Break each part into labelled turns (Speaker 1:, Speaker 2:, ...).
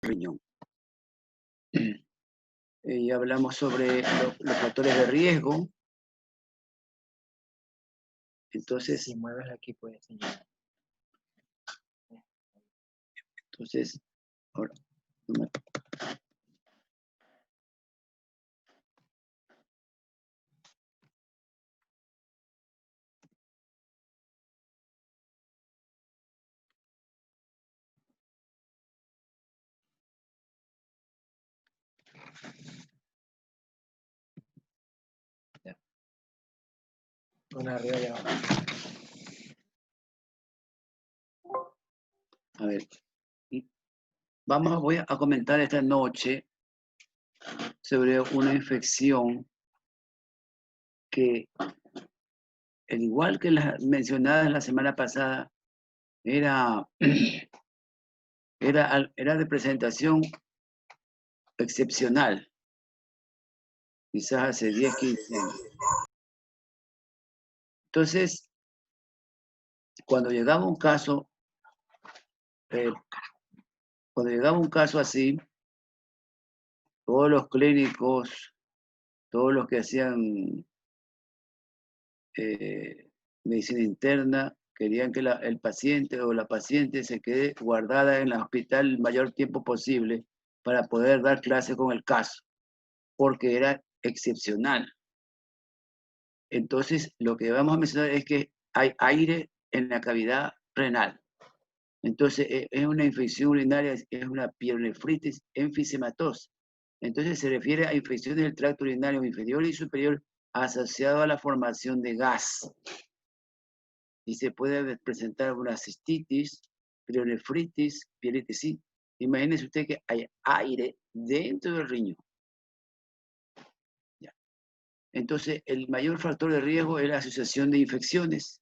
Speaker 1: riñón. Ya hablamos sobre los factores de riesgo. Entonces,
Speaker 2: Si mueves aquí puedes señalar.
Speaker 1: Entonces, ahora,
Speaker 2: Una arriba y abajo.
Speaker 1: a ver, voy a comentar esta noche sobre una infección que, al igual que las mencionadas la semana pasada, era de presentación excepcional, quizás hace 10, 15 años. Entonces, cuando llegaba un caso así, todos los clínicos, todos los que hacían medicina interna, querían que el paciente o la paciente se quede guardada en el hospital el mayor tiempo posible para poder dar clase con el caso, porque era excepcional. Entonces, lo que vamos a mencionar es que hay aire en la cavidad renal. Entonces, es una infección urinaria, es una pielonefritis enfisematosa. Entonces, se refiere a infecciones del tracto urinario inferior y superior asociado a la formación de gas. Y se puede presentar una cistitis, pielonefritis, pielitis. Sí. Imagínese usted que hay aire dentro del riñón. Ya. Entonces, el mayor factor de riesgo es la asociación de infecciones.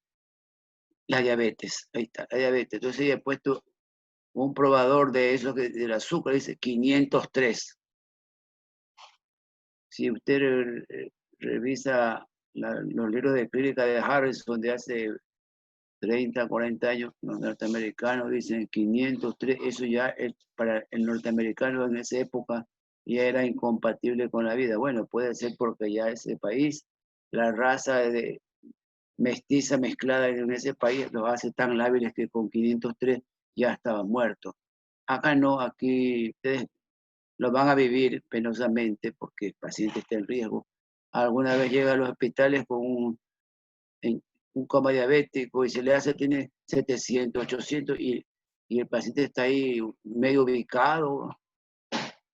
Speaker 1: La diabetes, ahí está, la diabetes. Entonces, ella ha puesto un probador de eso, del azúcar, dice 503. Si usted revisa los libros de clínica de Harrison de hace 30, 40 años, los norteamericanos dicen 503, eso ya para el norteamericano en esa época ya era incompatible con la vida. Bueno, puede ser porque ya ese país, la raza de mestiza mezclada en ese país los hace tan lábiles que con 503 ya estaban muertos. Acá no, aquí ustedes lo van a vivir penosamente porque el paciente está en riesgo. Alguna vez llega a los hospitales con un coma diabético y se le hace, tiene 700, 800 y el paciente está ahí medio ubicado.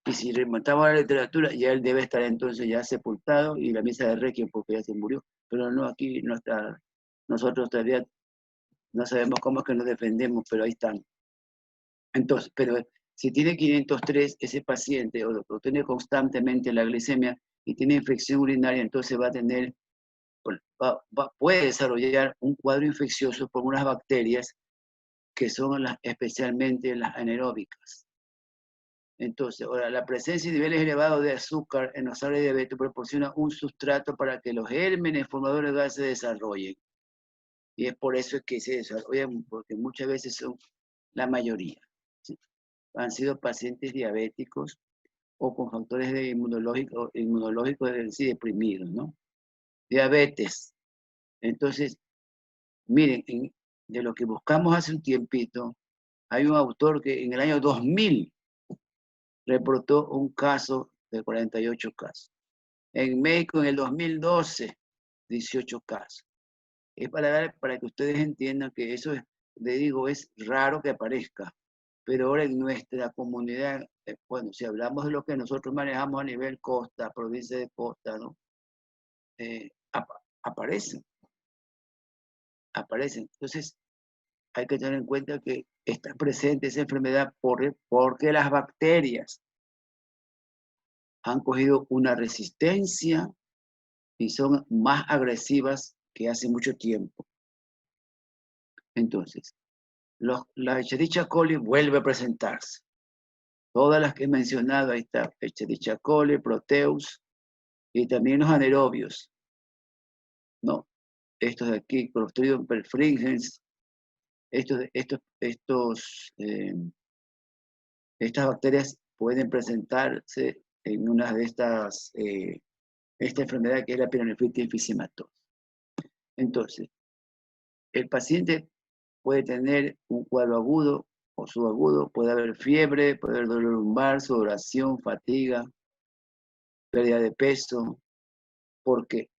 Speaker 1: Y si remontamos a la literatura, ya él debe estar entonces ya sepultado y la misa de requiem porque ya se murió. Pero no, aquí no está. Nosotros todavía no sabemos cómo es que nos defendemos, pero ahí están. Entonces, pero si tiene 503, ese paciente o tiene constantemente la glicemia y tiene infección urinaria, entonces va a tener, puede desarrollar un cuadro infeccioso por unas bacterias que son especialmente las anaeróbicas. Entonces, ahora, la presencia de niveles elevados de azúcar en los sales de diabetes proporciona un sustrato para que los gérmenes formadores de gas se desarrollen. Y es por eso que se desarrollan, porque muchas veces son la mayoría. ¿Sí? Han sido pacientes diabéticos o con factores inmunológicos sí, deprimidos, ¿no? Diabetes. Entonces, miren, de lo que buscamos hace un tiempito, hay un autor que en el año 2000 reportó un caso de 48 casos. En México en el 2012, 18 casos. Es para que ustedes entiendan que eso es, le digo, es raro que aparezca. Pero ahora en nuestra comunidad, bueno, si hablamos de lo que nosotros manejamos a nivel costa, provincia de costa, ¿no? Aparecen. Entonces, hay que tener en cuenta que está presente esa enfermedad porque las bacterias han cogido una resistencia y son más agresivas que hace mucho tiempo. Entonces, la Escherichia coli vuelve a presentarse. Todas las que he mencionado, ahí está, Escherichia coli, Proteus, y también los anaerobios, ¿no? Estos de aquí, Clostridium perfringens, estos Estas bacterias pueden presentarse en una de estas, esta enfermedad que es la pielonefritis enfisемatosa. Entonces, el paciente puede tener un cuadro agudo o subagudo, puede haber fiebre, puede haber dolor lumbar, sudoración, fatiga, pérdida de peso, porque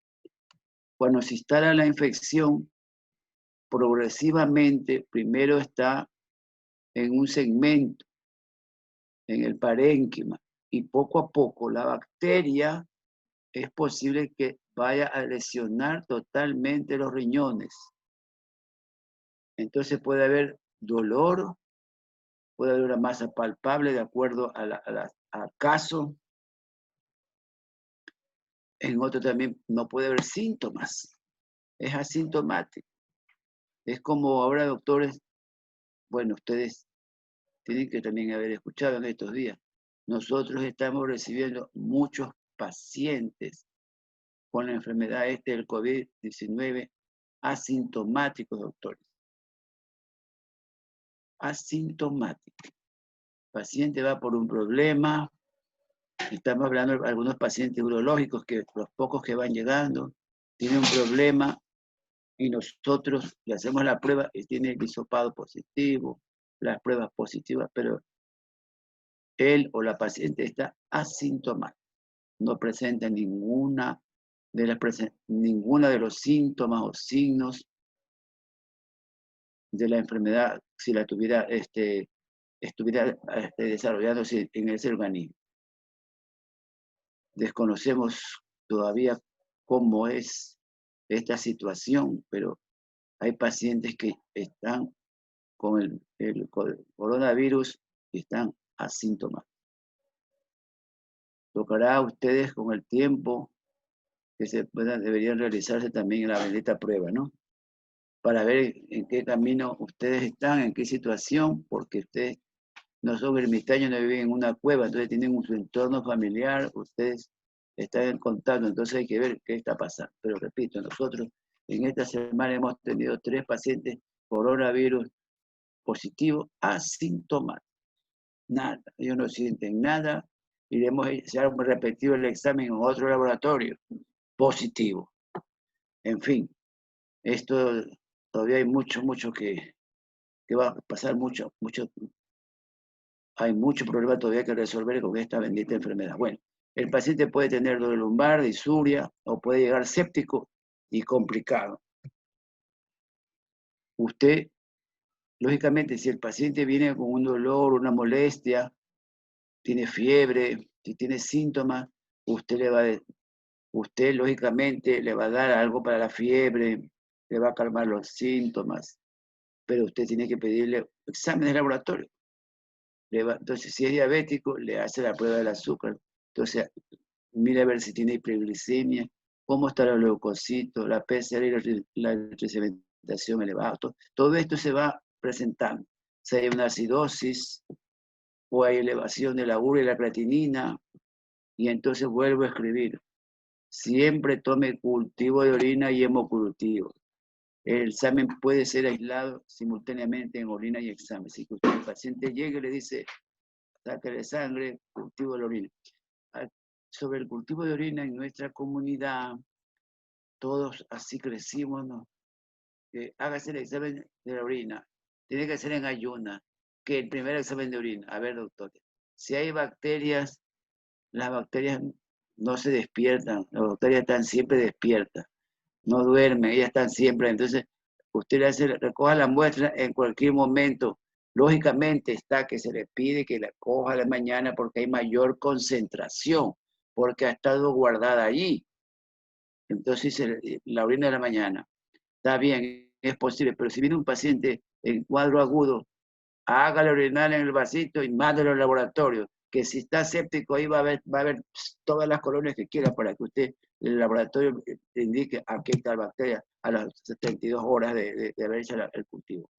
Speaker 1: cuando se instala la infección, progresivamente, primero está en un segmento, en el parénquima, y poco a poco la bacteria es posible que vaya a lesionar totalmente los riñones. Entonces puede haber dolor, puede haber una masa palpable de acuerdo al caso. En otro también no puede haber síntomas, es asintomático. Es como ahora, doctores, bueno, ustedes tienen que también haber escuchado en estos días, nosotros estamos recibiendo muchos pacientes con la enfermedad del COVID-19 asintomáticos, doctores. Asintomáticos. El paciente va por un problema, estamos hablando de algunos pacientes urológicos que los pocos que van llegando tienen un problema y nosotros le hacemos la prueba y tiene el hisopado positivo, las pruebas positivas, pero él o la paciente está asintomática, no presenta ninguna de los síntomas o signos de la enfermedad si la estuviera desarrollándose en ese organismo. Desconocemos todavía cómo es esta situación, pero hay pacientes que están con el coronavirus y están asíntomas. Tocará a ustedes con el tiempo que deberían realizarse también la bendita prueba, ¿no? Para ver en qué camino ustedes están, en qué situación, porque ustedes no son ermitaños, no viven en una cueva, entonces tienen su entorno familiar, ustedes están en contacto, entonces hay que ver qué está pasando. Pero repito, nosotros en esta semana hemos tenido 3 pacientes coronavirus positivos asintomáticos. Nada, ellos no sienten nada, se ha repetido el examen en otro laboratorio, positivo. En fin, esto todavía hay mucho que va a pasar, hay mucho problema todavía que resolver con esta bendita enfermedad. Bueno, el paciente puede tener dolor lumbar, disuria, o puede llegar séptico y complicado. Usted, lógicamente, si el paciente viene con un dolor, una molestia, tiene fiebre, si tiene síntomas, usted lógicamente le va a dar algo para la fiebre, le va a calmar los síntomas, pero usted tiene que pedirle exámenes de laboratorio. Entonces, si es diabético, le hace la prueba del azúcar. Entonces, mire a ver si tiene hiperglicemia, cómo está los leucocitos, la PCR y la sedimentación elevada. Todo esto se va presentando. Si hay una acidosis o hay elevación de la urea y la creatinina, y entonces vuelvo a escribir. Siempre tome cultivo de orina y hemocultivo. El examen puede ser aislado simultáneamente en orina y examen. Si el paciente llega y le dice, sácale sangre, cultivo de orina. Sobre el cultivo de orina en nuestra comunidad, todos así crecimos, ¿no? Hágase el examen de la orina. Tiene que ser en ayuna, que el primer examen de orina. A ver, doctor, si hay bacterias, las bacterias no se despiertan, las bacterias están siempre despiertas, no duermen, ellas están siempre. Entonces, usted recoja la muestra en cualquier momento. Lógicamente está que se le pide que la coja a la mañana porque hay mayor concentración, porque ha estado guardada allí. Entonces, la orina de la mañana, está bien, es posible, pero si viene un paciente en cuadro agudo, hágale orinar en el vasito y mándelo al laboratorio, que si está séptico ahí va a haber todas las colonias que quiera para que usted, el laboratorio, indique a qué tal bacteria a las 72 horas de haber hecho el cultivo.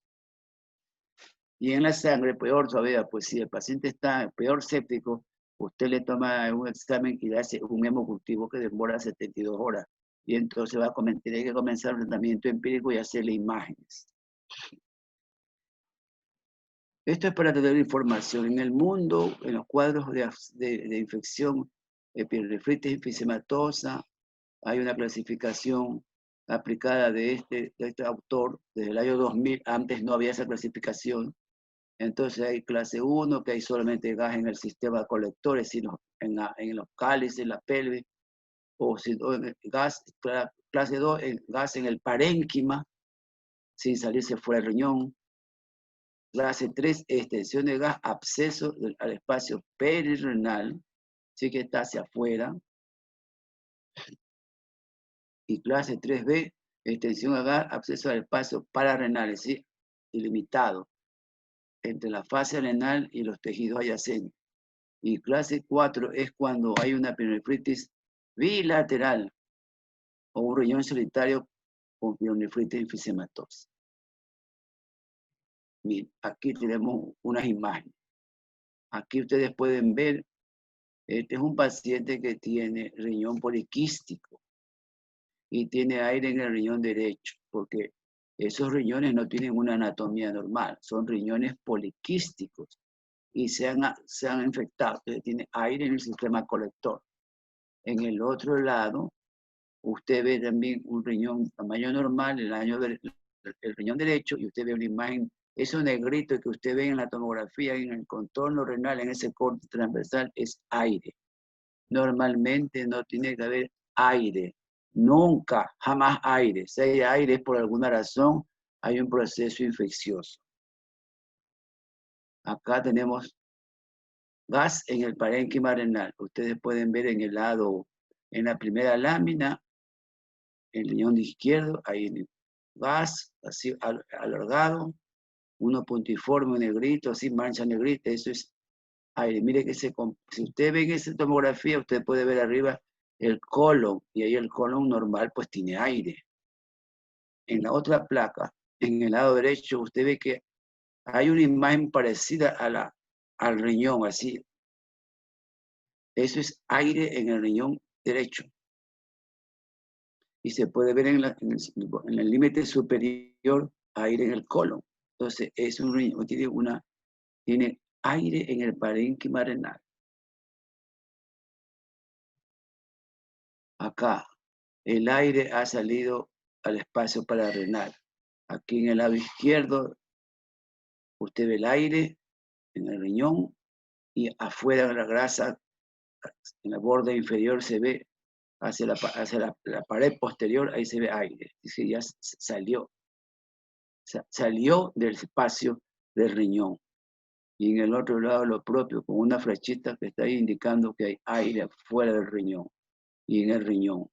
Speaker 1: Y en la sangre, peor todavía, pues si el paciente está peor séptico, usted le toma un examen y le hace un hemocultivo que demora 72 horas. Y entonces tiene que comenzar el tratamiento empírico y hacerle imágenes. Esto es para tener información. En el mundo, en los cuadros de infección, epinefritis enfisematosa, hay una clasificación aplicada de este autor desde el año 2000. Antes no había esa clasificación. Entonces hay clase 1, que hay solamente gas en el sistema de colectores, sino en los cálices, en la pelvis, o si, gas, clase 2, gas en el parénquima, sin salirse fuera del riñón. Clase 3, extensión de gas, absceso al espacio perirenal, sí que está hacia afuera. Y clase 3B, extensión de gas, absceso al espacio pararenal, es decir, ilimitado, entre la fase renal y los tejidos adyacentes. Y clase 4 es cuando hay una pielonefritis bilateral o un riñón solitario con pielonefritis enfisematosa. Miren, aquí tenemos unas imágenes. Aquí ustedes pueden ver, este es un paciente que tiene riñón poliquístico y tiene aire en el riñón derecho, porque esos riñones no tienen una anatomía normal, son riñones poliquísticos y se han infectado, entonces tiene aire en el sistema colector. En el otro lado, usted ve también un riñón tamaño normal, el riñón derecho, y usted ve una imagen, eso negrito que usted ve en la tomografía, en el contorno renal, en ese corte transversal, es aire. Normalmente no tiene que haber aire, nunca, jamás aire. Si hay aire, por alguna razón, hay un proceso infeccioso. Acá tenemos gas en el parénquima renal. Ustedes pueden ver en el lado, en la primera lámina, el riñón izquierdo, hay gas así alargado, uno puntiforme, negrito, así mancha negrita, eso es aire. Mire que si usted ve en esa tomografía, usted puede ver arriba el colon, y ahí el colon normal pues tiene aire. En la otra placa, en el lado derecho, usted ve que hay una imagen parecida al riñón, así. Eso es aire en el riñón derecho. Y se puede ver en el límite superior aire en el colon. Entonces, es un riñón, tiene aire en el parénquima renal. Acá, el aire ha salido al espacio pararenal. Aquí en el lado izquierdo, usted ve el aire en el riñón y afuera de la grasa, en la borda inferior se ve hacia la pared posterior, ahí se ve aire. Dice, ya salió del espacio del riñón. Y en el otro lado lo propio, con una flechita que está ahí indicando que hay aire fuera del riñón. Y en el riñón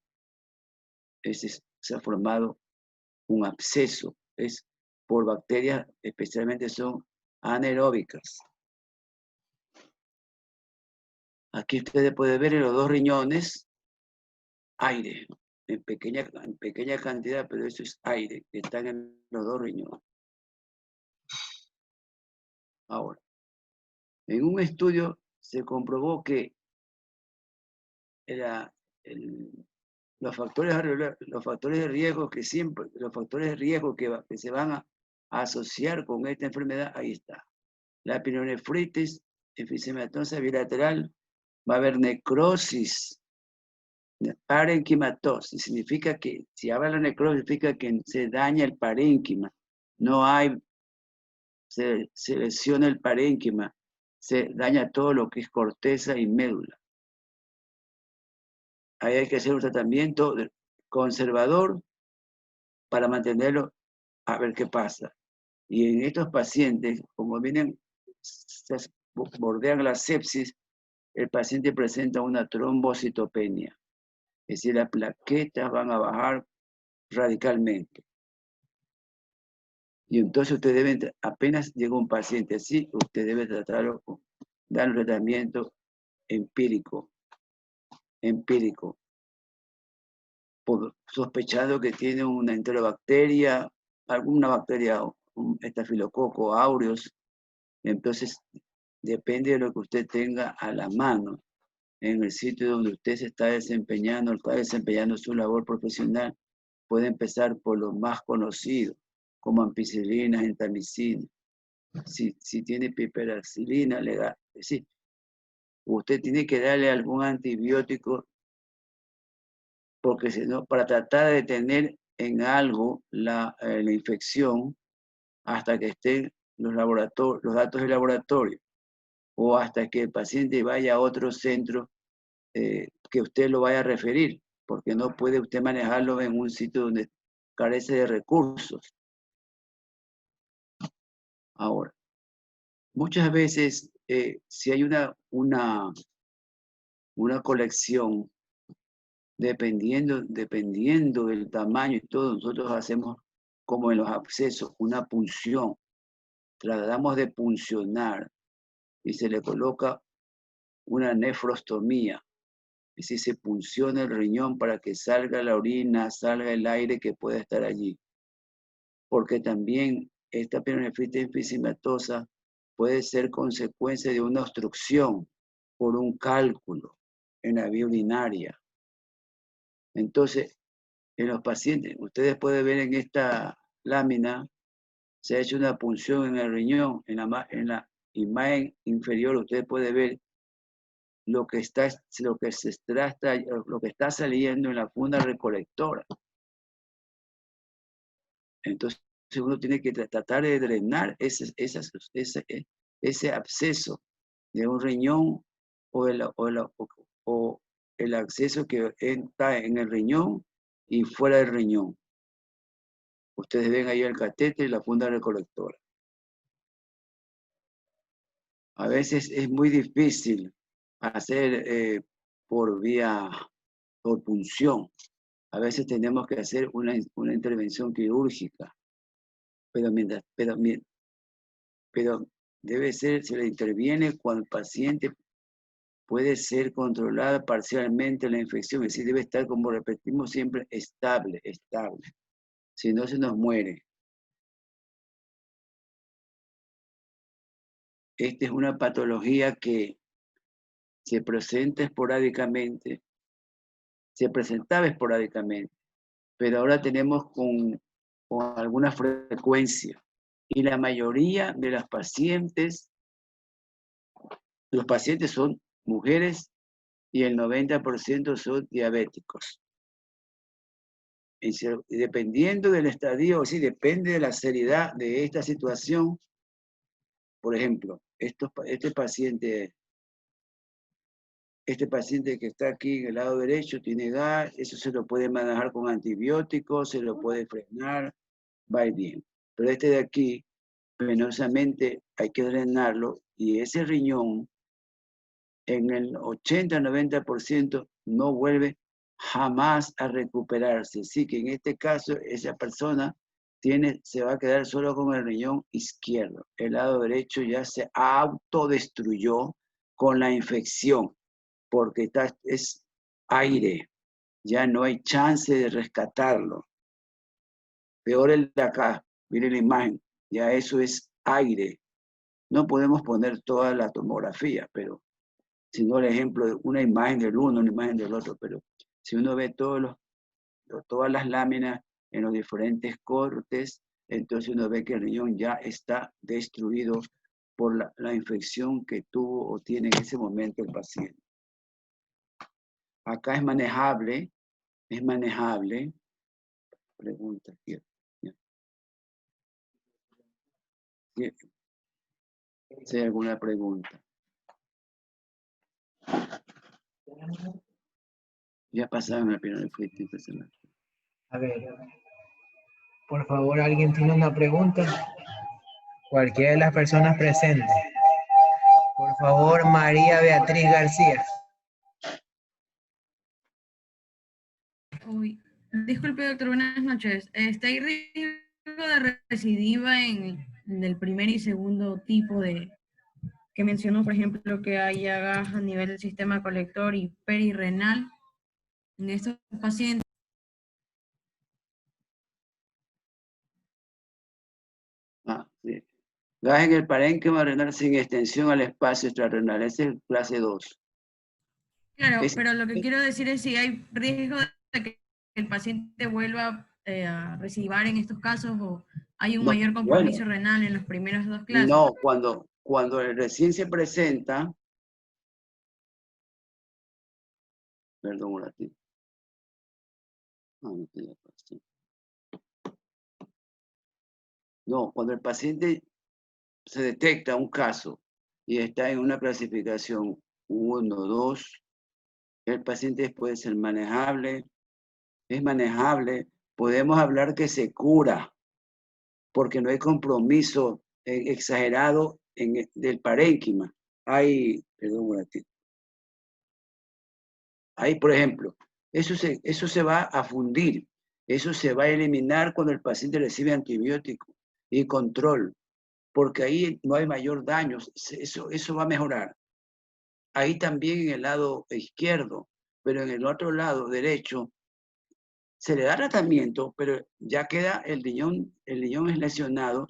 Speaker 1: se ha formado un absceso. Es por bacterias, especialmente son anaeróbicas. Aquí ustedes pueden ver en los dos riñones aire, en pequeña cantidad, pero eso es aire que están en los dos riñones. Ahora, en un estudio se comprobó que los factores de riesgo que se van a asociar con esta enfermedad, ahí está. La pielonefritis enfisematosa bilateral, va a haber necrosis, parenquimatosis, significa que, si habla la necrosis, significa que se daña el parénquima, se lesiona el parénquima, se daña todo lo que es corteza y médula. Ahí hay que hacer un tratamiento conservador para mantenerlo a ver qué pasa. Y en estos pacientes, como se bordean la sepsis, el paciente presenta una trombocitopenia. Es decir, las plaquetas van a bajar radicalmente. Y entonces usted debe, apenas llega un paciente así, usted debe tratarlo, dar un tratamiento empírico, sospechando que tiene una enterobacteria, alguna bacteria, un estafilococo aureus. Entonces, depende de lo que usted tenga a la mano en el sitio donde usted se está desempeñando su labor profesional. Puede empezar por lo más conocido, como ampicilina, gentamicina. si tiene piperacilina, le da, es decir, usted tiene que darle algún antibiótico porque si no, para tratar de detener en algo la infección hasta que estén los datos del laboratorio o hasta que el paciente vaya a otro centro que usted lo vaya a referir, porque no puede usted manejarlo en un sitio donde carece de recursos. Ahora, muchas veces, si hay una colección, dependiendo del tamaño y todo, nosotros hacemos como en los abscesos, una punción. Tratamos de puncionar y se le coloca una nefrostomía. Es decir, se punciona el riñón para que salga la orina, salga el aire que pueda estar allí. Porque también esta pielonefritis enfisematosa puede ser consecuencia de una obstrucción por un cálculo en la vía urinaria. Entonces, en los pacientes, ustedes pueden ver en esta lámina, se ha hecho una punción en el riñón, en la imagen inferior, usted puede ver lo que está saliendo en la funda recolectora. Entonces uno tiene que tratar de drenar ese absceso de un riñón o el acceso que está en el riñón y fuera del riñón. Ustedes ven ahí el catéter y la funda recolectora. A veces es muy difícil hacer por punción. A veces tenemos que hacer una intervención quirúrgica, pero debe ser, se le interviene cuando el paciente puede ser controlada parcialmente la infección, es decir, debe estar, como repetimos siempre, estable. Si no, se nos muere. Esta es una patología que se presentaba esporádicamente, pero ahora tenemos con alguna frecuencia. Y la mayoría de los pacientes son mujeres y el 90% son diabéticos. Y dependiendo del estadio, o sí, depende de la seriedad de esta situación. Por ejemplo, este paciente que está aquí en el lado derecho tiene gas, eso se lo puede manejar con antibióticos, se lo puede frenar, va bien. Pero este de aquí, penosamente, hay que drenarlo y ese riñón en el 80-90% no vuelve jamás a recuperarse. Así que en este caso, esa persona se va a quedar solo con el riñón izquierdo. El lado derecho ya se autodestruyó con la infección, porque es aire, ya no hay chance de rescatarlo. Peor el de acá, miren la imagen, ya eso es aire. No podemos poner toda la tomografía, pero sino el ejemplo de una imagen del uno, una imagen del otro, pero si uno ve todas las láminas en los diferentes cortes, entonces uno ve que el riñón ya está destruido por la infección que tuvo o tiene en ese momento el paciente. Acá es manejable. Pregunta aquí. Si hay alguna pregunta. Ya pasaron la pielonefritis personal.
Speaker 2: A ver, por favor, ¿alguien tiene una pregunta? Cualquiera de las personas presentes. Por favor, María Beatriz García.
Speaker 3: Uy, disculpe, doctor, buenas noches. ¿Hay riesgo de recidiva en el primer y segundo tipo que mencionó, por ejemplo, que haya gas a nivel del sistema colector y perirrenal en estos pacientes?
Speaker 1: Sí. Gas en el parénquima renal sin extensión al espacio extrarrenal. Ese es clase 2.
Speaker 3: Claro, pero lo que quiero decir es si hay riesgo de que el paciente vuelva a recidivar en estos casos o hay un
Speaker 1: No,
Speaker 3: mayor
Speaker 1: bueno,
Speaker 3: compromiso renal en las primeras 2 clases?
Speaker 1: no, cuando recién se presenta, perdón un ratito. No, cuando el paciente se detecta un caso y está en una clasificación 1, 2, el paciente puede ser manejable, es manejable, podemos hablar que se cura, porque no hay compromiso exagerado del parénquima. Perdón un ratito. Ahí, por ejemplo, eso se va a fundir, eso se va a eliminar cuando el paciente recibe antibiótico y control, porque ahí no hay mayor daño, eso va a mejorar. Ahí también en el lado izquierdo, pero en el otro lado derecho se le da tratamiento, pero ya queda el riñón es lesionado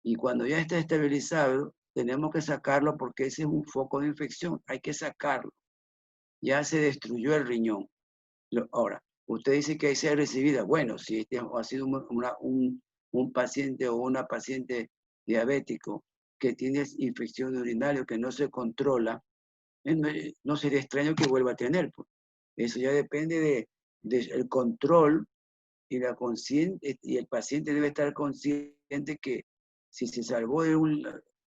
Speaker 1: y cuando ya está estabilizado tenemos que sacarlo porque ese es un foco de infección, hay que sacarlo. Ya se destruyó el riñón. Ahora, usted dice que hay sea recibida. Bueno, si este ha sido un paciente o una paciente diabético que tiene infección urinaria que no se controla, no sería extraño que vuelva a tener. Pues. Eso ya depende del control y y el paciente debe estar consciente que si se salvó de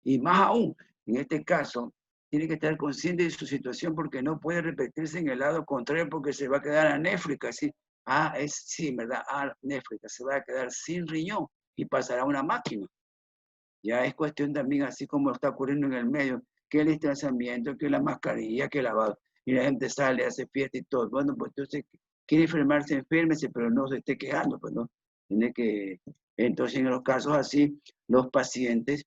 Speaker 1: y más aún, en este caso, tiene que estar consciente de su situación porque no puede repetirse en el lado contrario porque se va a quedar anéfrica, ¿sí? Sí, ¿verdad? Anéfrica, se va a quedar sin riñón y pasará a una máquina. Ya es cuestión también, así como está ocurriendo en el medio, que el distanciamiento, que la mascarilla, que el lavado. Y la gente sale, hace fiesta y todo. Bueno, pues entonces, quiere enfermarse, enférmese, pero no se esté quejando, pues no. Tiene que, entonces en los casos así, los pacientes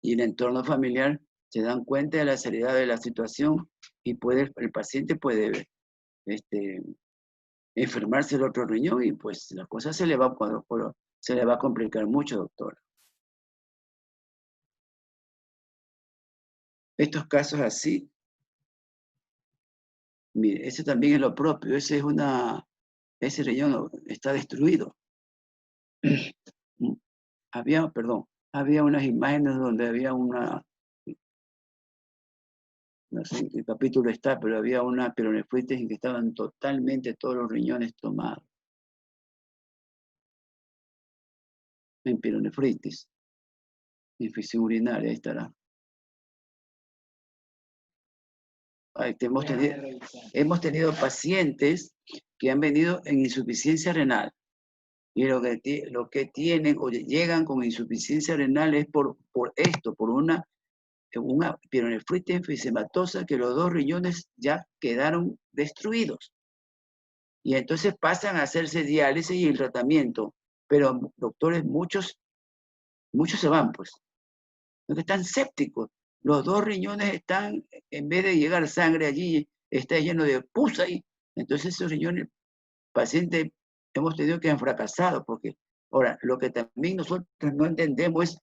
Speaker 1: y el entorno familiar se dan cuenta de la seriedad de la situación y el paciente puede enfermarse el otro riñón y pues la cosa se le va a complicar mucho, doctor. Estos casos así, mire, ese también es lo propio, ese riñón está destruido. Había unas imágenes donde había no sé en qué capítulo está, pero había una pielonefritis en que estaban totalmente todos los riñones tomados. En pielonefritis, infección urinaria, ahí estará. Hemos tenido pacientes que han venido en insuficiencia renal. Y lo que tienen o llegan con insuficiencia renal es por esto, por una pielonefritis enfisematosa que los 2 riñones ya quedaron destruidos. Y entonces pasan a hacerse diálisis y el tratamiento. Pero, doctores, muchos se van, pues. Porque están sépticos. Los 2 riñones están, en vez de llegar sangre allí, está lleno de pus ahí. Entonces esos riñones, pacientes, hemos tenido que han fracasado. Porque, ahora, lo que también nosotros no entendemos es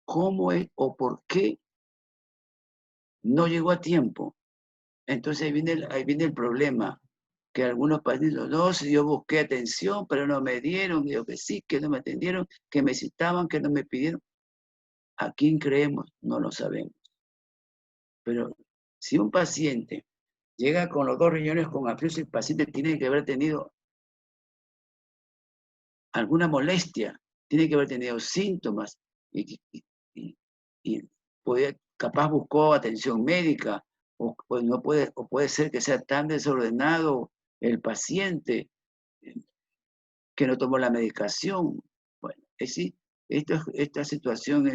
Speaker 1: cómo es o por qué no llegó a tiempo. Entonces ahí viene el problema, que algunos pacientes, no, si yo busqué atención, pero no me dieron, digo que sí, que no me atendieron, que me citaban, que no me pidieron. ¿A quién creemos? No lo sabemos. Pero si un paciente llega con los 2 riñones con afiosis, el paciente tiene que haber tenido alguna molestia, tiene que haber tenido síntomas y capaz buscó atención médica o puede ser que sea tan desordenado el paciente que no tomó la medicación. Bueno, sí, esta situación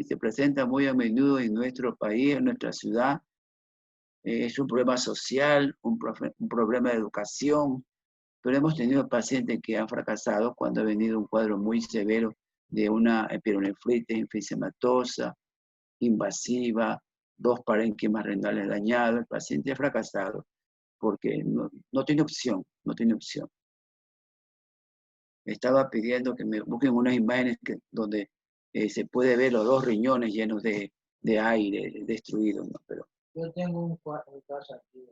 Speaker 1: se presenta muy a menudo en nuestro país, en nuestra ciudad. Es un problema social, un problema de educación, pero hemos tenido pacientes que han fracasado cuando ha venido un cuadro muy severo de una pielonefritis enfisematosa, invasiva, 2 parénquimas renales dañados. El paciente ha fracasado porque no tiene opción, no tiene opción. Estaba pidiendo que me busquen unas imágenes donde se puede ver los 2 riñones llenos de aire, destruidos, ¿no? Pero
Speaker 2: yo tengo un caso aquí.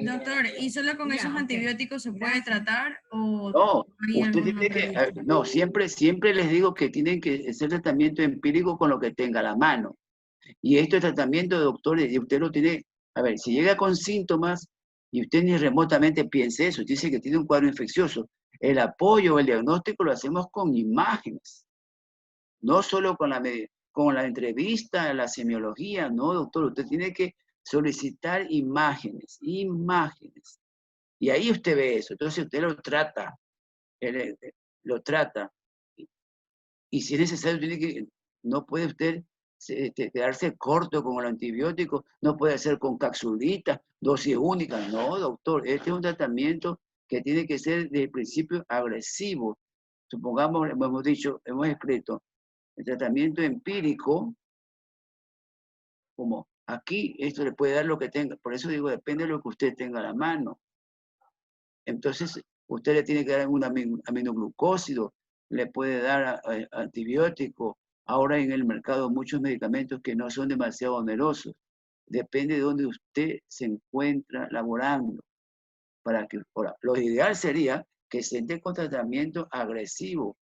Speaker 3: Doctor, ¿y solo con esos antibióticos se puede tratar o
Speaker 1: No,
Speaker 3: hay
Speaker 1: usted
Speaker 3: alguna
Speaker 1: tiene
Speaker 3: otra
Speaker 1: que,
Speaker 3: vía?
Speaker 1: no, siempre les digo que tienen que hacer tratamiento empírico con lo que tenga a la mano. Y esto es tratamiento de doctores, y usted lo tiene, a ver, si llega con síntomas y usted ni remotamente piense eso, dice que tiene un cuadro infeccioso, el apoyo, el diagnóstico lo hacemos con imágenes, no solo con la entrevista, la semiología, no, doctor, usted tiene que solicitar imágenes, imágenes. Y ahí usted ve eso, entonces usted lo trata, él, lo trata. Y si es necesario, no puede usted quedarse corto con el antibiótico, no puede hacer con capsulitas, dosis únicas. No, doctor, este es un tratamiento que tiene que ser desde el principio agresivo. Supongamos, hemos dicho, hemos escrito, el tratamiento empírico, como aquí, esto le puede dar lo que tenga. Por eso digo, depende de lo que usted tenga a la mano. Entonces, usted le tiene que dar un aminoglucósido, le puede dar antibiótico. Ahora en el mercado muchos medicamentos que no son demasiado onerosos. Depende de dónde usted se encuentra laborando. Ahora, lo ideal sería que se esté con tratamiento agresivo.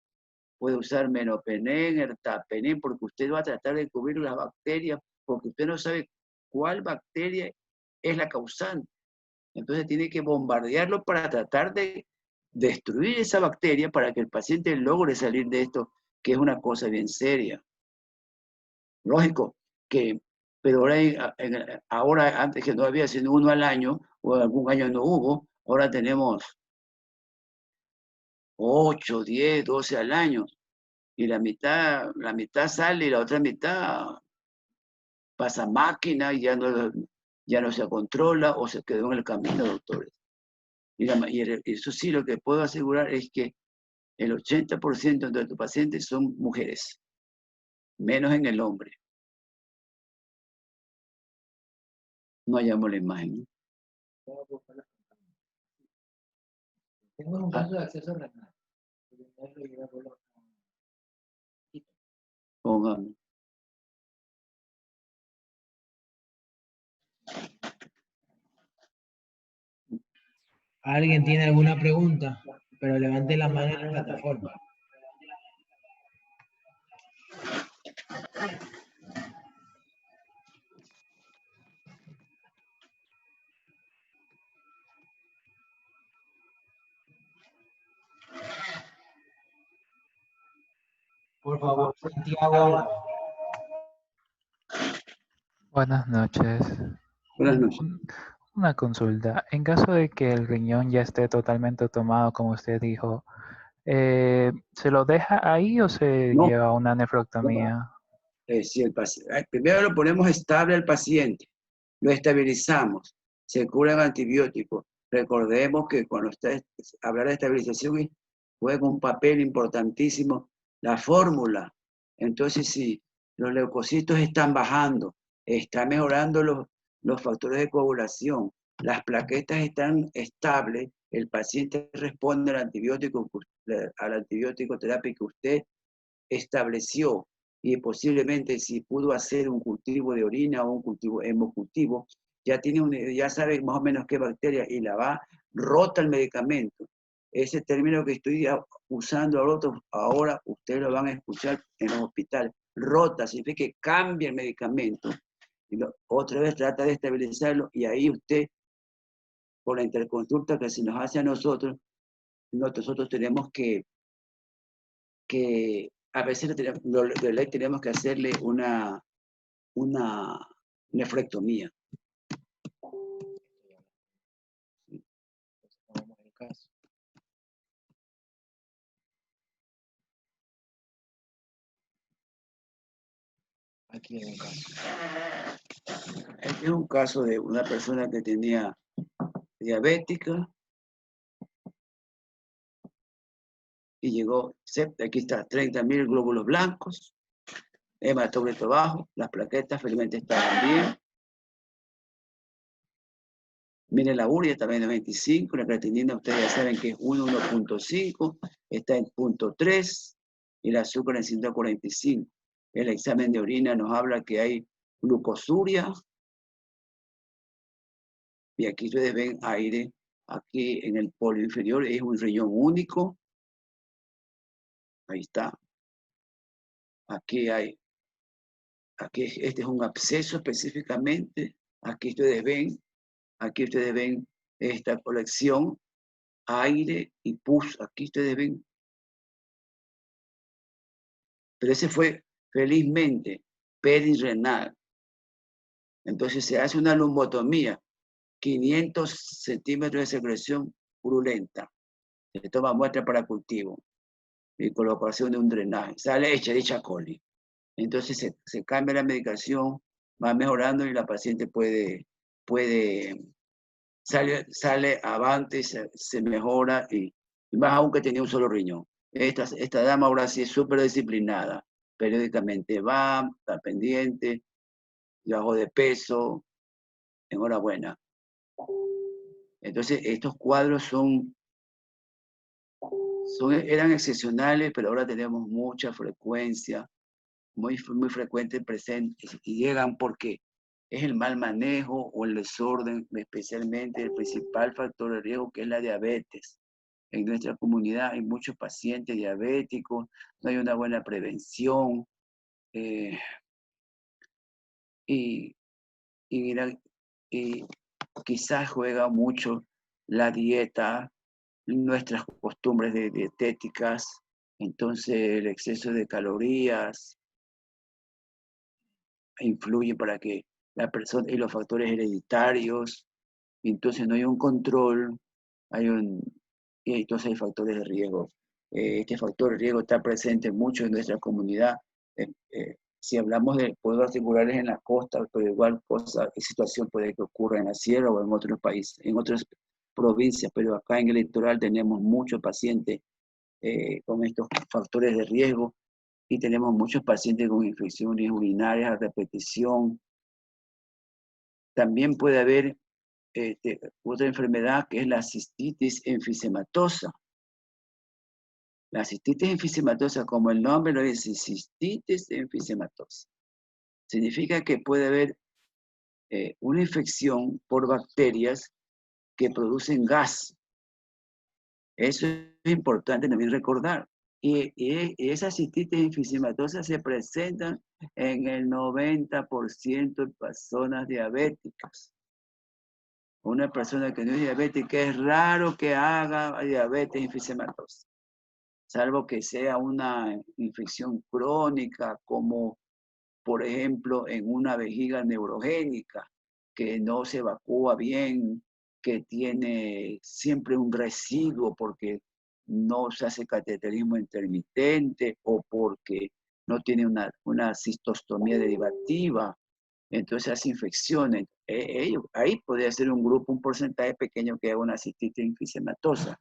Speaker 1: Puede usar menopenem, ertapenem, porque usted va a tratar de cubrir las bacterias, porque usted no sabe cuál bacteria es la causante. Entonces tiene que bombardearlo para tratar de destruir esa bacteria para que el paciente logre salir de esto, que es una cosa bien seria. Lógico que, pero ahora antes que no había sido uno al año, o algún año no hubo, ahora tenemos 8, 10, 12 al año, y la mitad sale y la otra mitad pasa máquina y ya no se controla o se quedó en el camino, doctores. Eso sí, lo que puedo asegurar es que el 80% de tus pacientes son mujeres, menos en el hombre. No hallamos la imagen.
Speaker 2: Tengo un caso de acceso renal.
Speaker 1: Pongamos.
Speaker 2: ¿Alguien tiene alguna pregunta? Pero levante la mano en la plataforma. Por favor, Santiago.
Speaker 4: Buenas noches.
Speaker 1: Buenas noches.
Speaker 4: Una consulta. En caso de que el riñón ya esté totalmente tomado, como usted dijo, ¿se lo deja ahí o se
Speaker 1: No,
Speaker 4: lleva a una nefrectomía?
Speaker 1: si primero lo ponemos estable al paciente, lo estabilizamos, se cura el antibiótico. Recordemos que cuando hablar de estabilización juega un papel importantísimo la fórmula. Entonces, si los leucocitos están bajando, está mejorando los factores de coagulación, las plaquetas están estables, el paciente responde al antibiótico, a la antibiótico terapia que usted estableció, y posiblemente si pudo hacer un cultivo de orina o un cultivo hemocultivo, ya sabe más o menos qué bacteria y rota el medicamento. Ese término que estoy usando ahora ustedes lo van a escuchar en el hospital. Rota significa que cambia el medicamento. Y otra vez trata de estabilizarlo y ahí usted, por la interconsulta que se nos hace a nosotros tenemos que a veces de ley tenemos que hacerle una nefrectomía.
Speaker 2: Aquí hay un caso.
Speaker 1: Este es un caso de una persona que tenía diabética y llegó, aquí está, 30.000 glóbulos blancos, hematócrito bajo, las plaquetas felizmente estaban bien. Miren la urea también de 25, la creatinina ustedes ya saben que es 1.5, está en 0.3 y el azúcar en 145. El examen de orina nos habla que hay glucosuria Y aquí ustedes ven aire. Aquí en el polo inferior es un riñón único. Ahí está. Aquí hay, este es un absceso específicamente. Aquí ustedes ven esta colección, aire y pus. Aquí ustedes ven. Pero ese fue felizmente perirrenal. Entonces se hace una lumbotomía, 500 centímetros de secreción purulenta. Se toma muestra para cultivo y colocación de un drenaje. Sale hecha dicha coli. Entonces se cambia la medicación, va mejorando y la paciente sale avante, se mejora y más aún que tenía un solo riñón. Esta dama ahora sí es súper disciplinada. Periódicamente va, está pendiente, bajó de peso, enhorabuena. Entonces, estos cuadros eran excepcionales, pero ahora tenemos mucha frecuencia, muy frecuente presentes, y llegan porque es el mal manejo o el desorden, especialmente el principal factor de riesgo, que es la diabetes. En nuestra comunidad hay muchos pacientes diabéticos, no hay una buena prevención, y quizás juega mucho la dieta, nuestras costumbres dietéticas, entonces el exceso de calorías influye para que la persona y los factores hereditarios, entonces no hay un control, y entonces hay factores de riesgo. Este factor de riesgo está presente mucho en nuestra comunidad. Si hablamos de poderes articulares en la costa, pero igual situación puede que ocurra en la sierra o en otros países, en otras provincias, pero acá en el litoral tenemos muchos pacientes con estos factores de riesgo y tenemos muchos pacientes con infecciones urinarias a repetición. También puede haber otra enfermedad que es la cistitis enfisematosa. La cistitis enfisematosa, como el nombre lo dice, cistitis enfisematosa. Significa que puede haber una infección por bacterias que producen gas. Eso es importante también recordar. Y esas cistitis enfisematosas se presentan en el 90% de personas diabéticas. Una persona que no es diabética es raro que haga diabetes enfisematosa, salvo que sea una infección crónica, como por ejemplo en una vejiga neurogénica, que no se evacúa bien, que tiene siempre un residuo porque no se hace cateterismo intermitente o porque no tiene una cistostomía derivativa, entonces hace infecciones. Ahí podría ser un grupo, un porcentaje pequeño que haga una cistitis enfisematosa,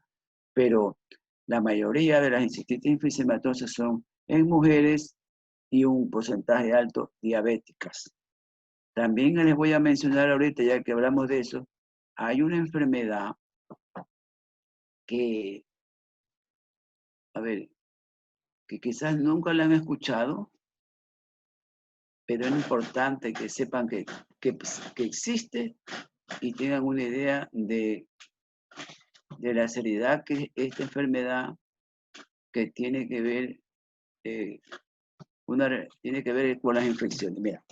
Speaker 1: pero la mayoría de las cistitis enfisematosas son en mujeres y un porcentaje alto diabéticas. También les voy a mencionar ahorita, ya que hablamos de eso, hay una enfermedad que, a ver, que quizás nunca la han escuchado, pero es importante que sepan que existe y tengan una idea de la seriedad que es esta enfermedad, que tiene que ver, tiene que ver con las infecciones. Mira,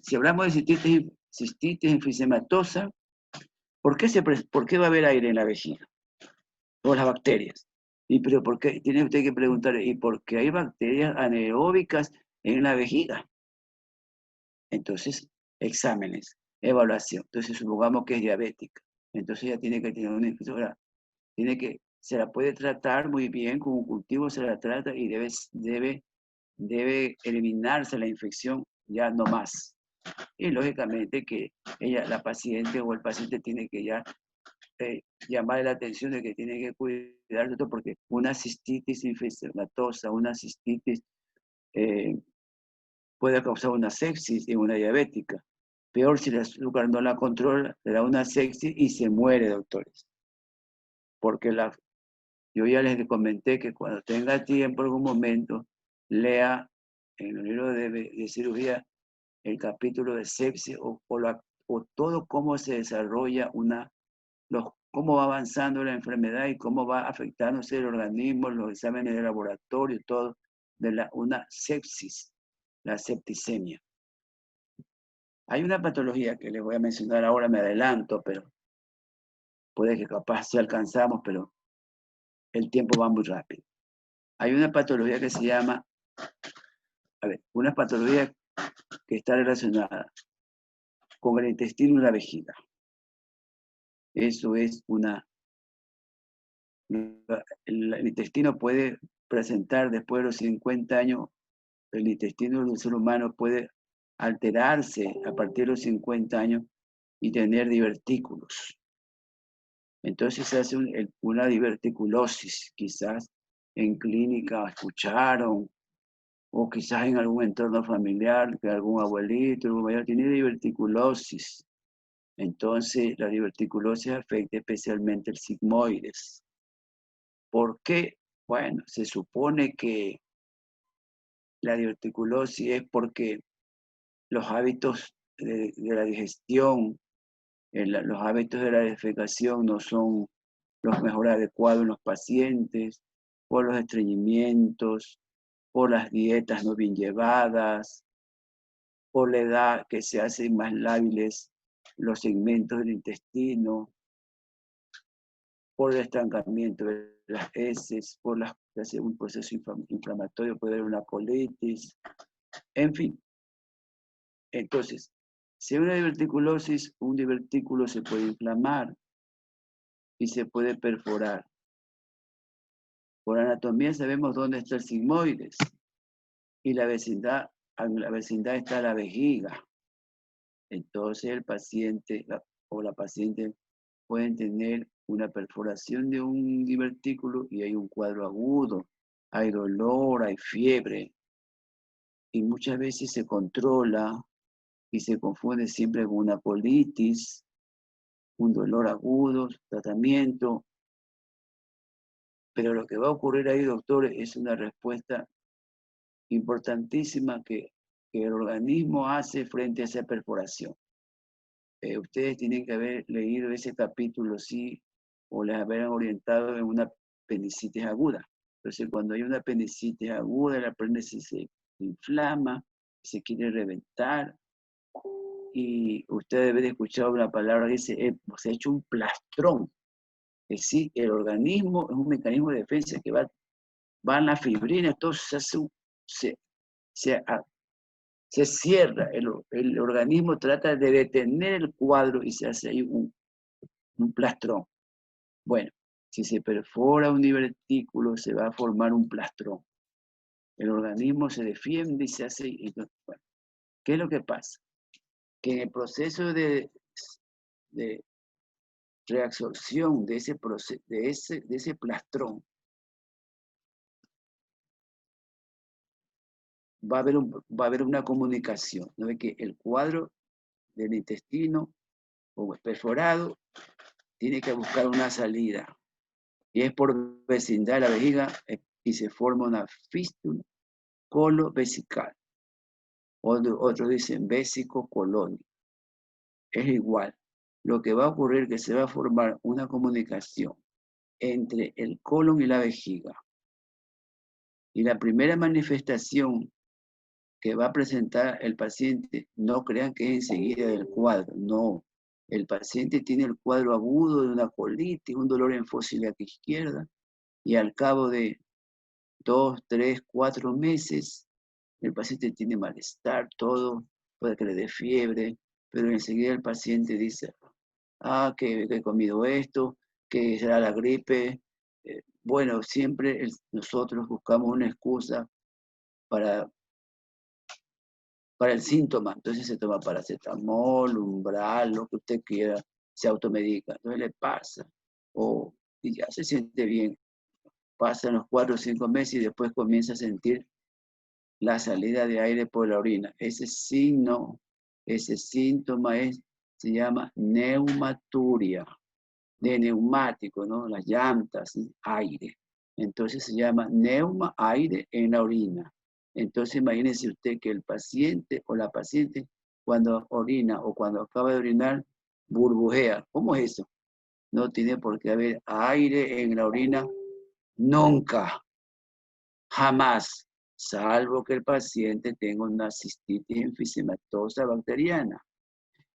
Speaker 1: si hablamos de cistitis enfisematosa, ¿por qué va a haber aire en la vejiga? Por las bacterias. Pero ¿por qué? Tiene usted que preguntar, ¿y por qué hay bacterias anaeróbicas en la vejiga? Entonces, exámenes, evaluación. Entonces, supongamos que es diabética. Entonces, ya tiene que tener una infección. Se la puede tratar muy bien, con un cultivo se la trata y debe eliminarse la infección, ya no más. Y lógicamente que la paciente o el paciente tiene que ya llamar la atención de que tiene que cuidar de esto, porque una cistitis infecciosa, una cistitis puede causar una sepsis en una diabética. Peor si el azúcar no la controla, le da una sepsis y se muere, doctores. Porque yo ya les comenté que cuando tenga tiempo, en algún momento, lea en el libro de cirugía el capítulo de sepsis o o todo cómo se desarrolla cómo va avanzando la enfermedad y cómo va afectándose el organismo, los exámenes de laboratorio, todo, una sepsis, la septicemia. Hay una patología que les voy a mencionar ahora, me adelanto, pero puede que capaz si alcanzamos, pero el tiempo va muy rápido. Hay una patología que se llama, una patología que está relacionada con el intestino y la vejiga. Eso es el intestino puede presentar después de los 50 años, el intestino del ser humano puede alterarse a partir de los 50 años y tener divertículos. Entonces se hace una diverticulosis, quizás en clínica escucharon, o quizás en algún entorno familiar, que algún abuelito, algún mayor tiene diverticulosis. Entonces la diverticulosis afecta especialmente el sigmoides. ¿Por qué? Bueno, se supone que la diverticulosis es porque los hábitos de la digestión, los hábitos de la defecación no son los mejor adecuados en los pacientes, por los estreñimientos, por las dietas no bien llevadas, por la edad que se hacen más lábiles los segmentos del intestino, por el estancamiento de las heces, por un proceso inflamatorio, puede haber una colitis, en fin. Entonces, si hay una diverticulosis, un divertículo se puede inflamar y se puede perforar. Por anatomía sabemos dónde está el sigmoides y en la vecindad está la vejiga. Entonces el paciente o la paciente pueden tener una perforación de un divertículo y hay un cuadro agudo, hay dolor, hay fiebre y muchas veces se controla y se confunde siempre con una colitis, un dolor agudo, tratamiento. Pero lo que va a ocurrir ahí, doctor, es una respuesta importantísima que el organismo hace frente a esa perforación. Ustedes tienen que haber leído ese capítulo, sí, o les habrán orientado en una apendicitis aguda. Entonces, cuando hay una apendicitis aguda, la apéndice se inflama, se quiere reventar, y usted debe de escuchar una palabra que dice, se ha hecho un plastrón. Es decir, el organismo es un mecanismo de defensa que van las fibrinas, entonces se cierra, el organismo trata de detener el cuadro y se hace ahí un plastrón. Bueno, si se perfora un divertículo, se va a formar un plastrón. El organismo se defiende y se hace... Bueno, ¿qué es lo que pasa? Que en el proceso de reabsorción de ese plastrón, va a haber una comunicación, ¿no? De que el cuadro del intestino o perforado tiene que buscar una salida. Y es por vecindad de la vejiga y se forma una fístula colovesical. Otros dicen vésico colónico. Es igual. Lo que va a ocurrir es que se va a formar una comunicación entre el colon y la vejiga. Y la primera manifestación que va a presentar el paciente, no crean que es enseguida del cuadro, no. El paciente tiene el cuadro agudo de una colitis, un dolor en fósila izquierda, y al cabo de 2, 3, 4 meses, el paciente tiene malestar, todo, puede que le dé fiebre, pero enseguida el paciente dice, que he comido esto, que será la gripe. Bueno, siempre nosotros buscamos una excusa para el síntoma. Entonces se toma paracetamol, umbral, lo que usted quiera, se automedica. Entonces le pasa, y ya se siente bien. Pasan los 4 o 5 meses y después comienza a sentir la salida de aire por la orina. Ese síntoma se llama neumaturia, de neumático, ¿no? Las llantas, aire. Entonces se llama neuma, aire en la orina. Entonces imagínense usted que el paciente o la paciente cuando orina o cuando acaba de orinar, burbujea. ¿Cómo es eso? No tiene por qué haber aire en la orina nunca, jamás, salvo que el paciente tenga una cistitis enfisematosa bacteriana.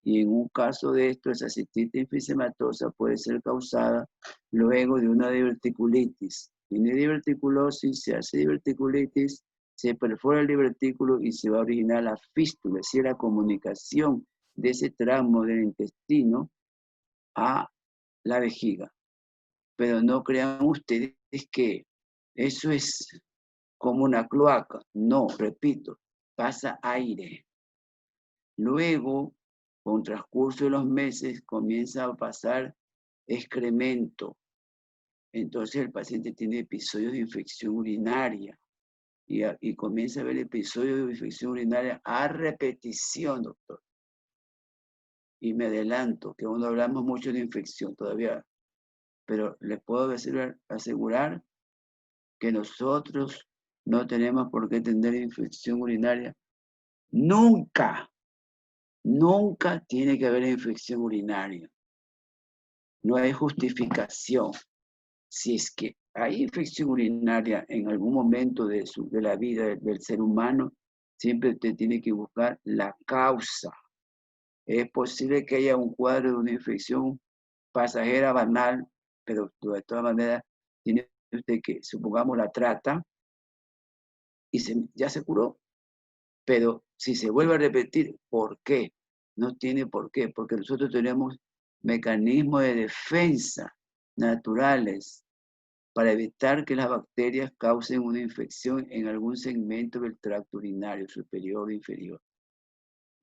Speaker 1: Y en un caso de esto, esa cistitis enfisematosa puede ser causada luego de una diverticulitis. Tiene diverticulosis, se hace diverticulitis, se perfora el divertículo y se va a originar la fístula, es decir, la comunicación de ese tramo del intestino a la vejiga. Pero no crean ustedes que eso es como una cloaca. No, repito, pasa aire. Luego, con transcurso de los meses, comienza a pasar excremento. Entonces el paciente tiene episodios de infección urinaria y comienza a haber episodios de infección urinaria a repetición, doctor. Y me adelanto, que aún no hablamos mucho de infección todavía, pero les puedo asegurar que nosotros no tenemos por qué tener infección urinaria. Nunca, nunca tiene que haber infección urinaria. No hay justificación. Si es que hay infección urinaria en algún momento de la vida del ser humano, siempre usted tiene que buscar la causa. Es posible que haya un cuadro de una infección pasajera banal, pero de todas maneras tiene usted que, supongamos, la trata y ya se curó. Pero si se vuelve a repetir, ¿por qué? No tiene por qué, porque nosotros tenemos mecanismos de defensa naturales para evitar que las bacterias causen una infección en algún segmento del tracto urinario superior o inferior.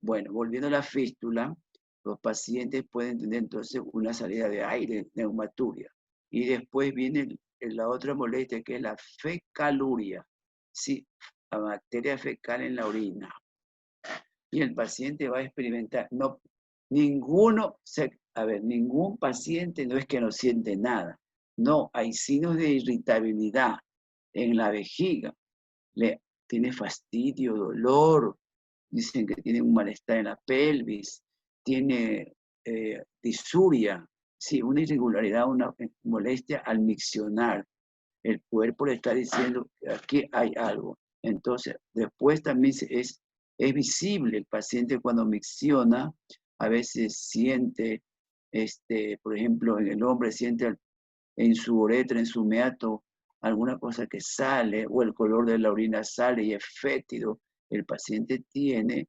Speaker 1: Bueno, volviendo a la fístula, los pacientes pueden tener entonces una salida de aire, neumaturia. Y después viene la otra molestia, que es la fecaluria. Sí, la bacteria fecal en la orina. Y el paciente va a experimentar. Ningún paciente no es que no siente nada. No, hay signos de irritabilidad en la vejiga. Tiene fastidio, dolor, dicen que tiene un malestar en la pelvis, tiene disuria, sí, una irregularidad, una molestia al miccionar. El cuerpo le está diciendo que aquí hay algo. Entonces, después también es visible el paciente cuando micciona, a veces siente, por ejemplo, en el hombre siente en su uretra, en su meato, alguna cosa que sale, o el color de la orina sale y es fétido. El paciente tiene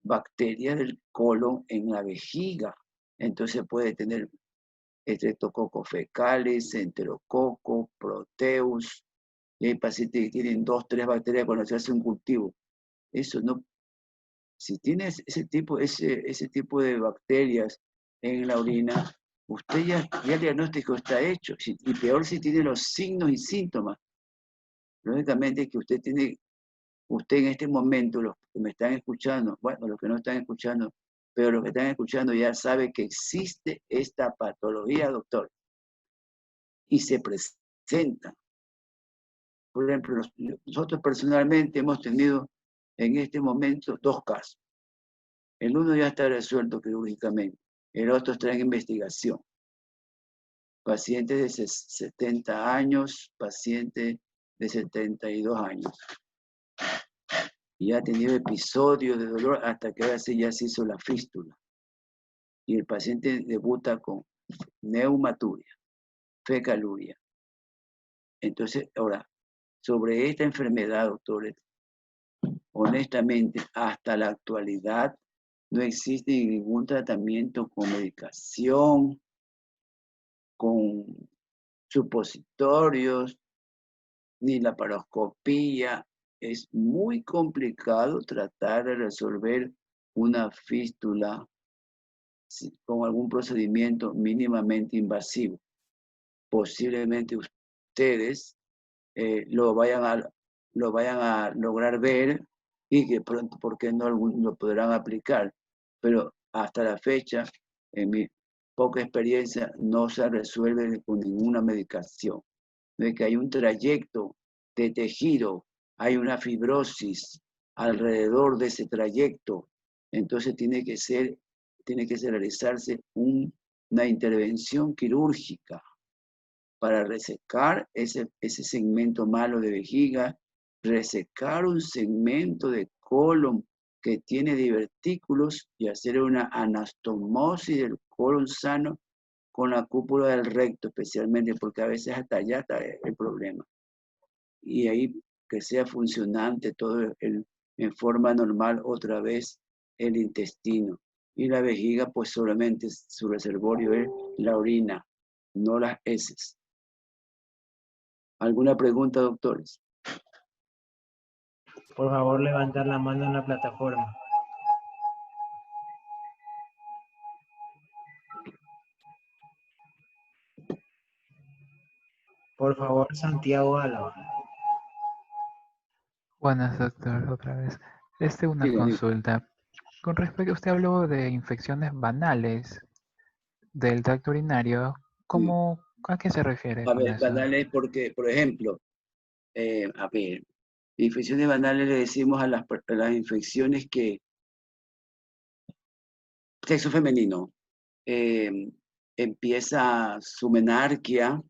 Speaker 1: bacterias del colon en la vejiga. Entonces puede tener Streptococcus fecalis, Enterococcus, Proteus. Y hay pacientes que tienen 2, 3 bacterias cuando se hace un cultivo. Eso no. Si tienes ese tipo de bacterias en la orina, usted ya el diagnóstico está hecho. Y peor si tiene los signos y síntomas. Lógicamente que usted en este momento, los que me están escuchando, bueno, los que no están escuchando, pero los que están escuchando ya saben que existe esta patología, doctor. Y se presenta. Por ejemplo, nosotros personalmente hemos tenido en este momento 2 casos. El uno ya está resuelto quirúrgicamente, el otro está en investigación. Paciente de 70 años, paciente de 72 años. Y ha tenido episodios de dolor hasta que ahora sí ya se hizo la fístula. Y el paciente debuta con neumaturia, fecaluria. Entonces, ahora, sobre esta enfermedad, doctores, honestamente, hasta la actualidad no existe ningún tratamiento con medicación, con supositorios, ni laparoscopía. Es muy complicado tratar de resolver una fístula con algún procedimiento mínimamente invasivo. Posiblemente ustedes lo vayan a lograr ver y que pronto, ¿por qué no lo podrán aplicar? Pero hasta la fecha, en mi poca experiencia, no se resuelve con ninguna medicación. De que hay un trayecto de tejido, hay una fibrosis alrededor de ese trayecto Entonces tiene que realizarse una intervención quirúrgica para resecar ese segmento malo de vejiga, resecar un segmento de colon que tiene divertículos y hacer una anastomosis del colon sano con la cúpula del recto, especialmente porque a veces hasta allá está el problema. Y ahí que sea funcionante todo en forma normal otra vez el intestino. Y la vejiga, pues solamente su reservorio es la orina, no las heces. ¿Alguna pregunta, doctores?
Speaker 2: Por favor, levantar la mano en la plataforma. Por favor, Santiago Álava.
Speaker 4: Buenas, doctor, otra vez. Una
Speaker 1: Diga.
Speaker 4: consulta. Con respecto, usted habló de infecciones banales del tracto urinario. ¿A qué se refiere
Speaker 1: A
Speaker 4: con
Speaker 1: ver,
Speaker 4: eso?
Speaker 1: banales porque, por ejemplo, a ver, infecciones banales le decimos a las infecciones que, sexo femenino, empieza su menarquia,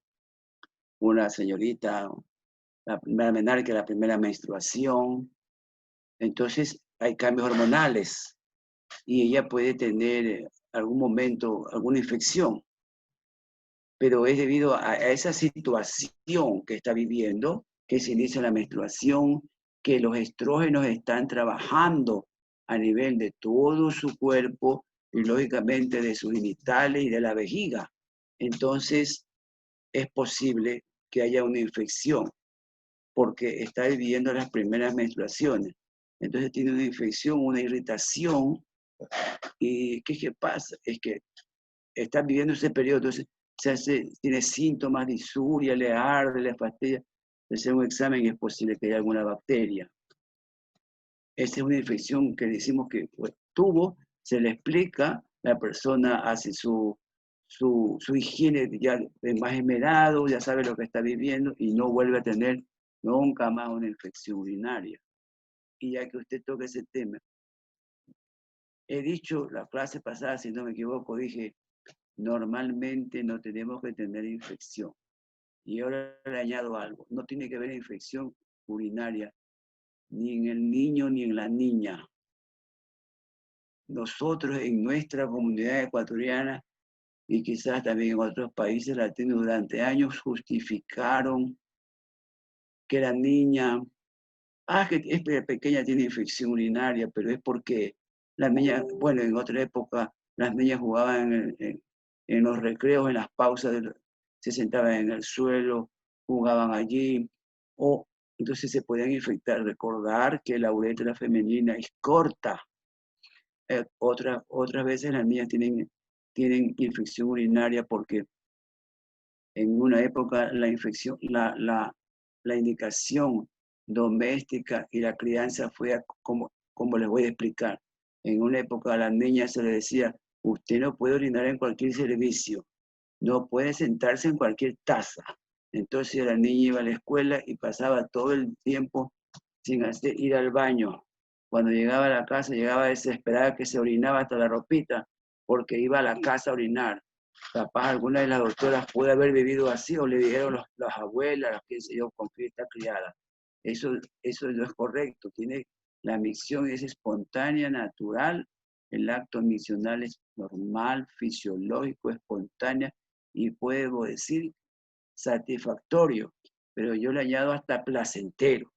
Speaker 1: una señorita, la primera menarquia, la primera menstruación, entonces hay cambios hormonales y ella puede tener algún momento alguna infección, pero es debido a esa situación que está viviendo, que se inicia la menstruación, que los estrógenos están trabajando a nivel de todo su cuerpo y lógicamente de sus genitales y de la vejiga. Entonces es posible que haya una infección porque está viviendo las primeras menstruaciones. Entonces tiene una infección, una irritación. ¿Y qué pasa? Es que está viviendo ese periodo, entonces tiene síntomas de disuria, le arde, le fastidia. Hacer un examen y es posible que haya alguna bacteria. Esa es una infección que decimos que tuvo, se le explica, la persona hace su higiene ya más esmerado, ya sabe lo que está viviendo y no vuelve a tener nunca más una infección urinaria. Y ya que usted toca ese tema, he dicho la clase pasada, si no me equivoco, dije, normalmente no tenemos que tener infección. Y ahora le añado algo, no tiene que haber infección urinaria ni en el niño ni en la niña. Nosotros en nuestra comunidad ecuatoriana y quizás también en otros países latinos durante años justificaron que la niña, que es pequeña, tiene infección urinaria, pero es porque la niña, bueno, en otra época las niñas jugaban en los recreos, en las pausas, se sentaban en el suelo, jugaban allí, o entonces se podían infectar. Recordar que la uretra femenina es corta. Otras veces las niñas tienen infección urinaria porque en una época la infección, la indicación doméstica y la crianza fue como les voy a explicar. En una época a las niñas se les decía, usted no puede orinar en cualquier servicio, no puede sentarse en cualquier taza. Entonces la niña iba a la escuela y pasaba todo el tiempo sin ir al baño. Cuando llegaba a la casa, llegaba desesperada que se orinaba hasta la ropita porque iba a la casa a orinar. Capaz alguna de las doctoras puede haber vivido así o le dijeron las abuelas, qué sé yo, con qué está criada. Eso no es correcto. La micción es espontánea, natural. El acto misional es normal, fisiológico, espontáneo y puedo decir satisfactorio, pero yo le añado hasta placentero.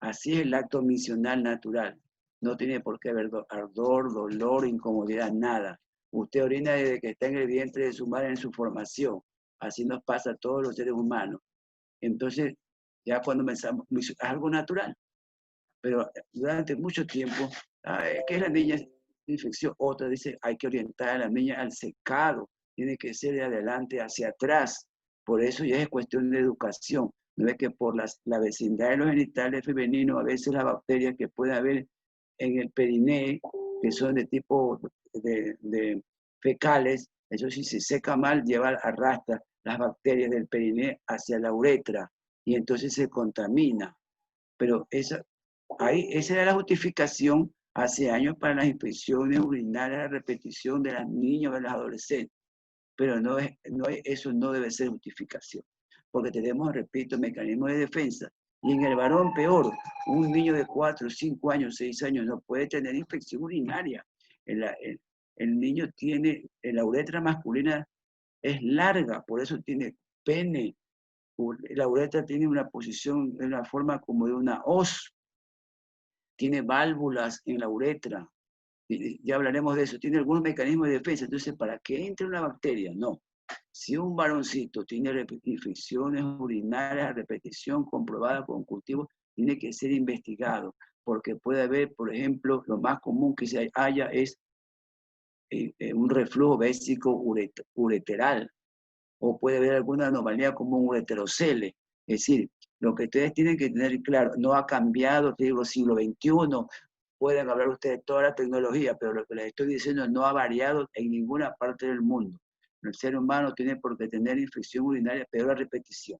Speaker 1: Así es el acto misional natural. No tiene por qué haber ardor, dolor, incomodidad, nada. Usted orina desde que está en el vientre de su madre en su formación. Así nos pasa a todos los seres humanos. Entonces, ya cuando pensamos, es algo natural. Pero durante mucho tiempo, ¿qué es la niña? Infección. Otra dice, hay que orientar a la niña al secado. Tiene que ser de adelante hacia atrás. Por eso ya es cuestión de educación. No es que por la vecindad de los genitales femeninos, a veces las bacterias que puede haber en el periné, que son de tipo de fecales, eso si se seca mal, arrastra las bacterias del periné hacia la uretra y entonces se contamina. Pero esa era la justificación hace años para las infecciones urinarias a repetición de las niñas o de los adolescentes, pero eso no debe ser justificación, porque tenemos, repito, mecanismos de defensa. Y en el varón peor, un niño de 4, 5 años, 6 años no puede tener infección urinaria. El niño tiene, la uretra masculina es larga, por eso tiene pene. La uretra tiene una posición, una forma como de una hoz, tiene válvulas en la uretra, ya hablaremos de eso, tiene algunos mecanismos de defensa. Entonces, ¿para que entre una bacteria? No. Si un varoncito tiene infecciones urinarias a repetición comprobada con cultivo, tiene que ser investigado, porque puede haber, por ejemplo, lo más común que se haya es un reflujo vésico ureteral, o puede haber alguna anomalía como un ureterocele. Es decir, lo que ustedes tienen que tener claro, no ha cambiado, te digo, siglo XXI, pueden hablar ustedes de toda la tecnología, pero lo que les estoy diciendo no ha variado en ninguna parte del mundo. El ser humano tiene por qué tener infección urinaria, pero a repetición.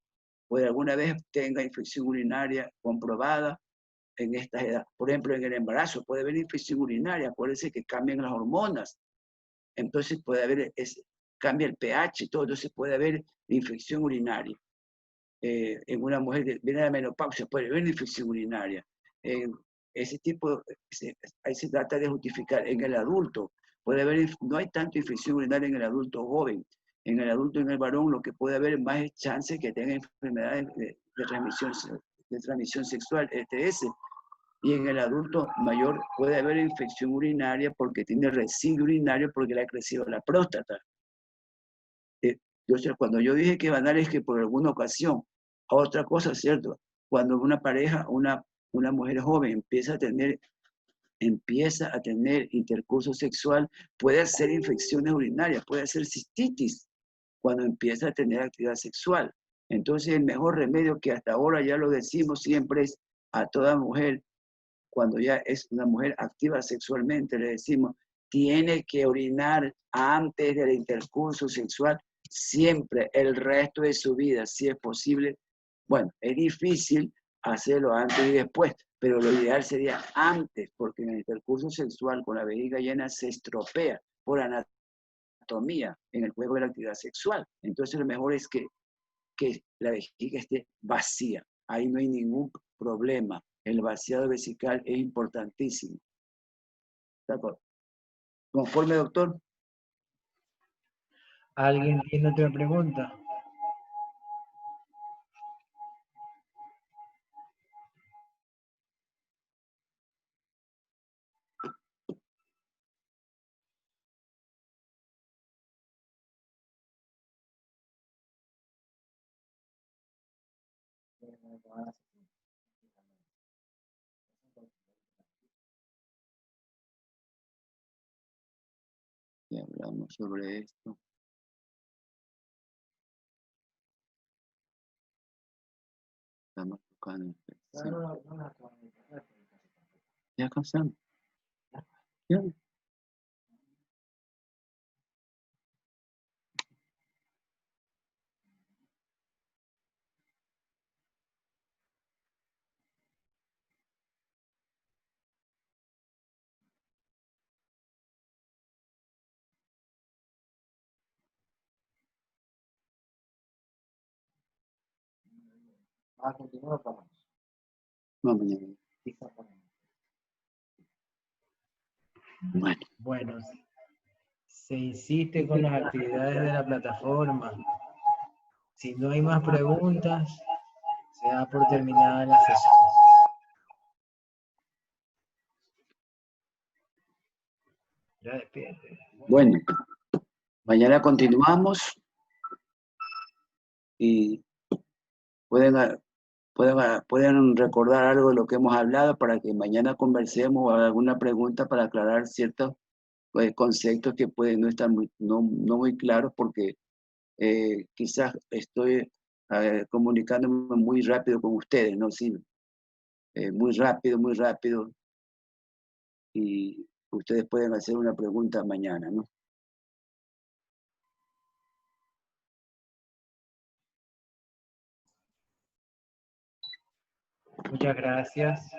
Speaker 1: Puede alguna vez tenga infección urinaria comprobada en estas edades. Por ejemplo, en el embarazo puede haber infección urinaria, puede ser que cambien las hormonas, entonces puede haber, cambia el pH, todo, entonces puede haber infección urinaria. En una mujer que viene a la menopausia puede haber infección urinaria. Ese tipo, ahí se trata de justificar. En el adulto, puede haber, no hay tanta infección urinaria en el adulto joven. En el adulto, en el varón, lo que puede haber más es chance que tenga enfermedades de transmisión sexual, ETS. Y en el adulto mayor puede haber infección urinaria porque tiene residuo urinario porque le ha crecido la próstata. Cuando yo dije que banal es que por alguna ocasión, otra cosa, ¿cierto? Cuando una pareja, una mujer joven empieza a tener intercurso sexual, puede hacer infecciones urinarias, puede hacer cistitis cuando empieza a tener actividad sexual. Entonces el mejor remedio que hasta ahora ya lo decimos siempre es a toda mujer, cuando ya es una mujer activa sexualmente, le decimos, tiene que orinar antes del intercurso sexual siempre, el resto de su vida, si es posible. Bueno, es difícil hacerlo antes y después, pero lo ideal sería antes, porque en el intercurso sexual con la vejiga llena se estropea por anatomía en el juego de la actividad sexual. Entonces lo mejor es que la vejiga esté vacía. Ahí no hay ningún problema. El vaciado vesical es importantísimo. ¿De acuerdo? ¿Conforme, doctor?
Speaker 2: ¿Alguien tiene otra pregunta?
Speaker 1: Ya hablamos sobre esto. Estamos tocando. Ya cansamos. Ya. No, mañana. Bueno.
Speaker 2: Bueno, se insiste con las actividades de la plataforma. Si no hay más preguntas, se da por terminada la sesión. Ya despídete.
Speaker 1: Bueno, mañana continuamos y pueden recordar algo de lo que hemos hablado para que mañana conversemos o haga alguna pregunta para aclarar ciertos conceptos que pueden no estar no muy claros porque quizás estoy comunicándome muy rápido con ustedes, ¿no? Sí, muy rápido y ustedes pueden hacer una pregunta mañana, ¿no?
Speaker 2: Muchas gracias.